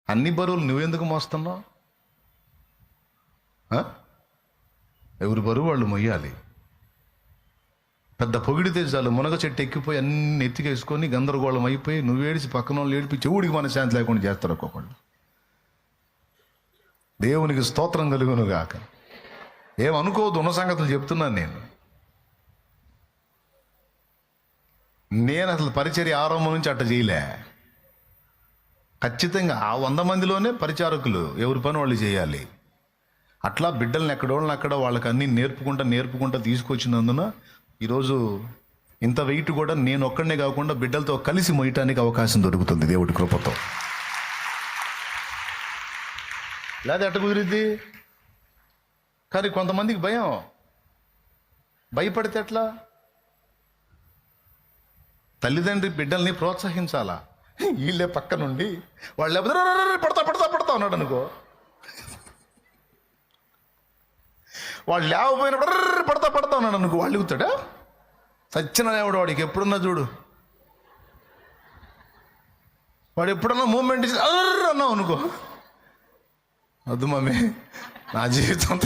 అన్ని బరువులు నువ్వెందుకు మోస్తున్నావు? ఎవరి బరువు వాళ్ళు మొయ్యాలి. పెద్ద పొగిడితే చాలు మునగ చెట్టు ఎక్కిపోయి అన్ని ఎత్తికేసుకొని గందరగోళం అయిపోయి నువ్వేడిచి పక్కన వాళ్ళు ఏడిపి చెవుడికి మనశ్శాంతి లేకుండా చేస్తారు ఒక్కొక్కళ్ళు. దేవునికి స్తోత్రం కలుగును గాక. ఏమనుకోవద్దు, ఉన్న సంగతులు చెప్తున్నాను నేను అసలు పరిచర్య ఆరంభం నుంచి అట్ట చేయలే. ఖచ్చితంగా ఆ 100 మందిలోనే పరిచారకులు ఎవరి పని వాళ్ళు చేయాలి. అట్లా బిడ్డల్ని ఎక్కడ వాళ్ళకి అన్నీ నేర్పుకుంటా తీసుకొచ్చినందున ఈరోజు ఇంత వెయిట్ కూడా నేను ఒక్కడనే కాకుండా బిడ్డలతో కలిసి మోయటానికి అవకాశం దొరుకుతుంది దేవుడి కృపతో. లేదా ఎట్ట కుదిరిద్ది? కానీ కొంతమందికి భయపడితే ఎట్లా? తల్లిదండ్రి బిడ్డల్ని ప్రోత్సహించాలా. వీళ్ళే పక్క నుండి వాళ్ళు పడతా ఉన్నాడు అనుకో, వాళ్ళు లేకపోయినప్పుడు పడతా ఉన్నాడు అనుకో, వాళ్ళు ఎగుతాడా? సచ్చిన లేవాడు వాడికి ఎప్పుడున్నా చూడు, వాడు ఎప్పుడన్నా మూమెంట్ అన్నావు అనుకో, వద్దు మమ్మీ నా జీవితం